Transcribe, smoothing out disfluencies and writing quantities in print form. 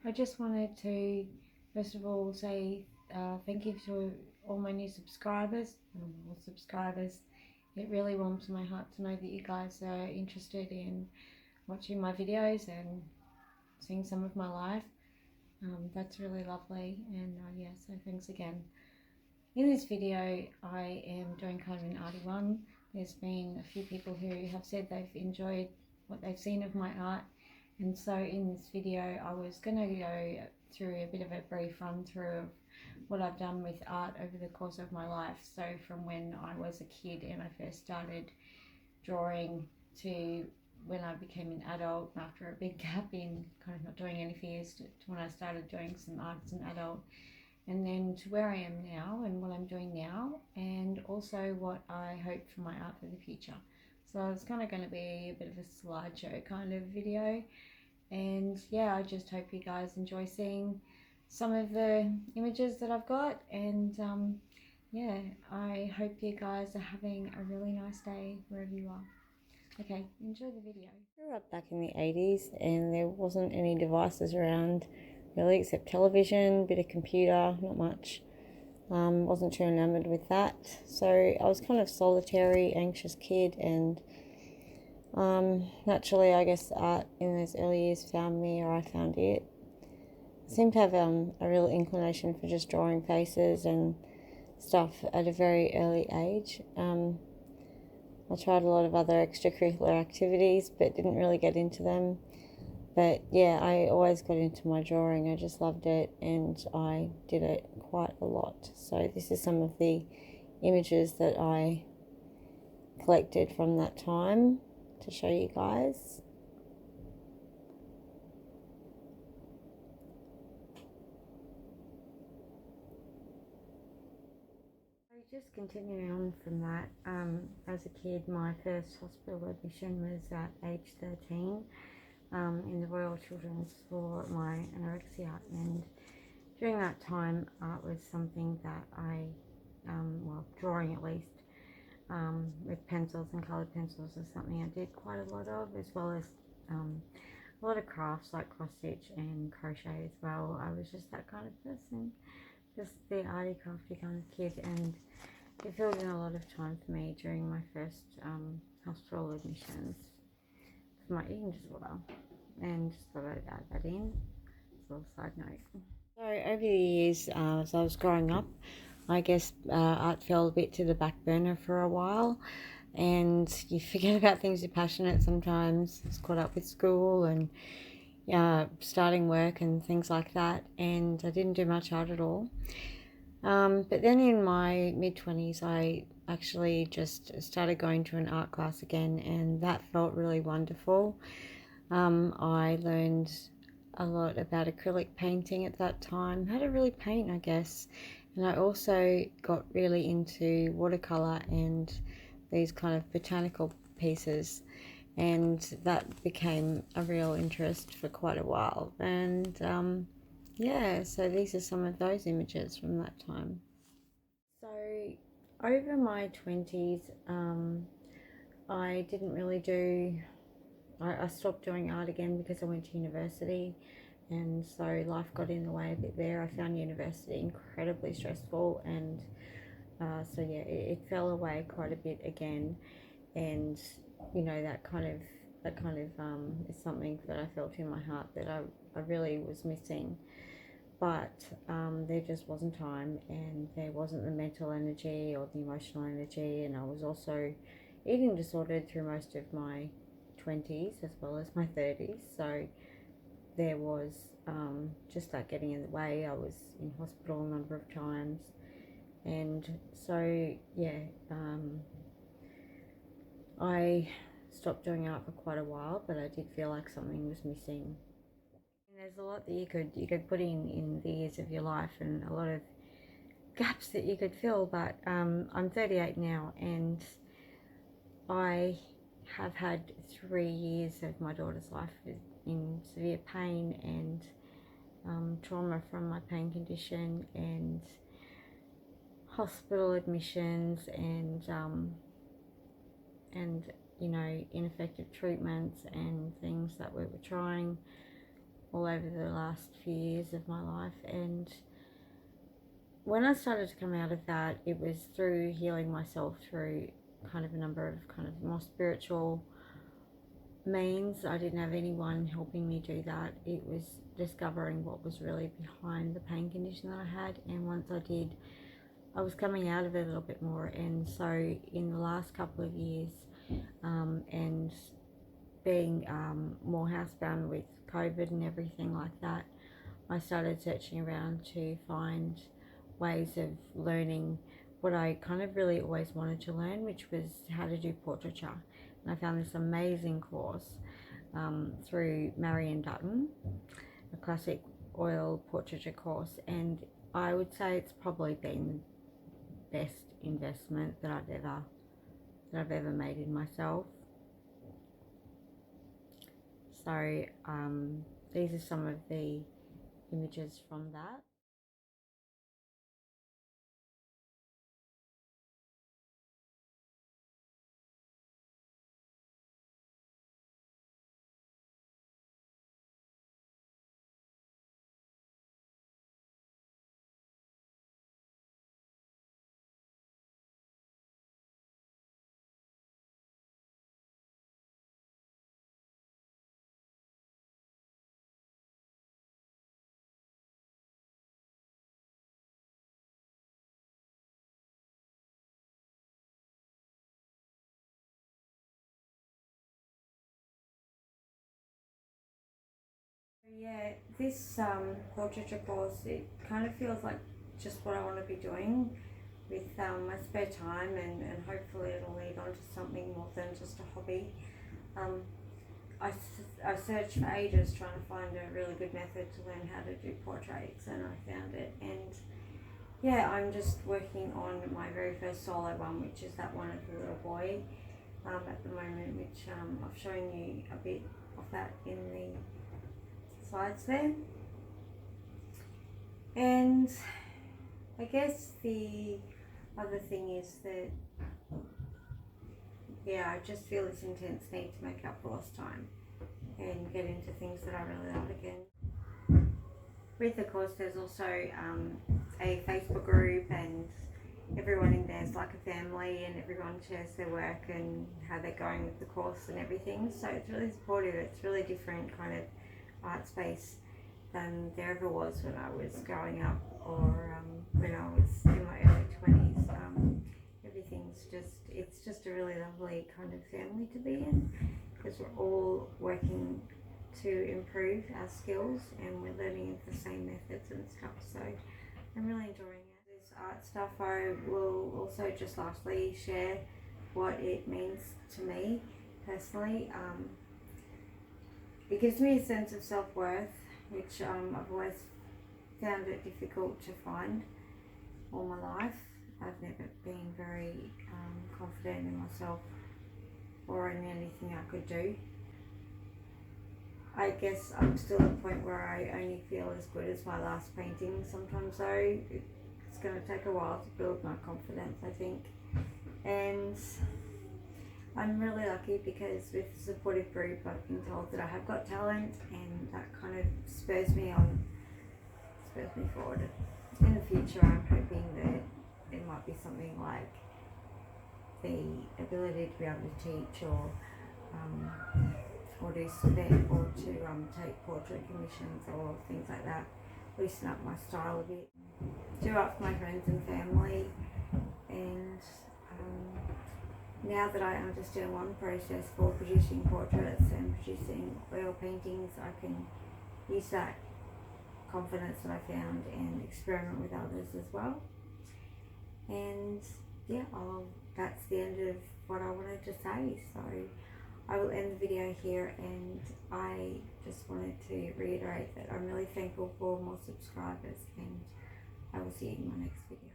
I just wanted to, first of all, say thank you to all my new subscribers. It really warms my heart to know that you guys are interested in watching my videos and seeing some of my life. That's really lovely, and yeah, so thanks again. In this video, I am doing kind of an arty one. There's been a few people who have said they've enjoyed what they've seen of my art, and so in this video I was going to go through a bit of a brief run through of what I've done with art over the course of my life. So from when I was a kid and I first started drawing to when I became an adult after a big gap in kind of not doing any years to when I started doing some art as an adult, and then to where I am now and what I'm doing now, and also what I hope for my art for the future. So it's kind of going to be a bit of a slideshow kind of video, and yeah, I just hope you guys enjoy seeing some of the images that I've got, and yeah, I hope you guys are having a really nice day wherever you are. Okay, enjoy the video. I grew up back in the 80s and there wasn't any devices around really except television, bit of computer, not much. Wasn't too enamored with that. So I was kind of solitary, anxious kid, and naturally I guess art in those early years found me, or I found it. I seemed to have a real inclination for just drawing faces and stuff at a very early age. I tried a lot of other extracurricular activities but didn't really get into them. But yeah, I always got into my drawing. I just loved it and I did it quite a lot. So this is some of the images that I collected from that time to show you guys. Just continuing on from that, as a kid, my first hospital admission was at age 13 in the Royal Children's for my anorexia, and during that time art was something that I, well, drawing at least, with pencils and coloured pencils is something I did quite a lot of, as well as a lot of crafts like cross stitch and crochet as well. I was just that kind of person, just the arty crafty kind of kid, and it filled in a lot of time for me during my first hospital admissions for my eating disorder, and just thought I'd add that in as a little side note. So over the years, as I was growing up, I guess art fell a bit to the back burner for a while, and you forget about things you're passionate sometimes. It's caught up with school and starting work and things like that, and I didn't do much art at all. But then in my mid-20s, I actually just started going to an art class again, and that felt really wonderful. I learned a lot about acrylic painting at that time, how to really paint, I guess. And I also got really into watercolor and these kind of botanical pieces, and that became a real interest for quite a while. And yeah, so these are some of those images from that time. So over my 20s, I didn't really do, I stopped doing art again because I went to university, and so life got in the way a bit there. I found university incredibly stressful, and so yeah, it fell away quite a bit again, and you know, that kind of is something that I felt in my heart that I really was missing. But there just wasn't time, and there wasn't the mental energy or the emotional energy, and I was also eating disordered through most of my 20s as well as my 30s, so there was just that getting in the way. I was in hospital a number of times, and so yeah, I stopped doing art for quite a while, but I did feel like something was missing. And there's a lot that you could put in the years of your life, and a lot of gaps that you could fill. But I'm 38 now, and I have had 3 years of my daughter's life in severe pain and trauma from my pain condition, and hospital admissions, and you know, ineffective treatments and things that we were trying all over the last few years of my life. And when I started to come out of that, it was through healing myself through kind of a number of kind of more spiritual means. I didn't have anyone helping me do that. It was discovering what was really behind the pain condition that I had, and once I did, I was coming out of it a little bit more. And so in the last couple of years, and being more housebound with COVID and everything like that, I started searching around to find ways of learning what I kind of really always wanted to learn, which was how to do portraiture. And I found this amazing course through Marion Dutton, a classic oil portraiture course, and I would say it's probably been the best investment that I've ever made in myself. So these are some of the images from that. Yeah, this portraiture course, it kind of feels like just what I want to be doing with my spare time, and hopefully it'll lead on to something more than just a hobby. Um, I searched for ages trying to find a really good method to learn how to do portraits, and I found it. And yeah, I'm just working on my very first solo one, which is that one of the little boy at the moment, which I've shown you a bit of that in the slides there. And I guess the other thing is that, yeah, I just feel this intense need to make up for lost time and get into things that I really love again. With the course, there's also a Facebook group, and everyone in there is like a family, and everyone shares their work and how they're going with the course and everything. So it's really supportive. It's really different kind of art space than there ever was when I was growing up, or when I was in my early 20s. It's just a really lovely kind of family to be in, because we're all working to improve our skills and we're learning the same methods and stuff. So I'm really enjoying it. This art stuff, I will also just lastly share what it means to me personally. It gives me a sense of self-worth, which I've always found it difficult to find all my life. I've never been very confident in myself or in anything I could do. I guess I'm still at a point where I only feel as good as my last painting. Sometimes though, it's going to take a while to build my confidence, I think. And I'm really lucky because with the supportive group, I've been told that I have got talent, and that kind of spurs me forward. In the future, I'm hoping that it might be something like the ability to be able to teach, or do spec, or to take portrait commissions or things like that. Loosen up my style a bit, do up for my friends and family, and now that I understand one process for producing portraits and producing oil paintings, I can use that confidence that I found and experiment with others as well. And yeah, that's the end of what I wanted to say. So I will end the video here, and I just wanted to reiterate that I'm really thankful for more subscribers, and I will see you in my next video.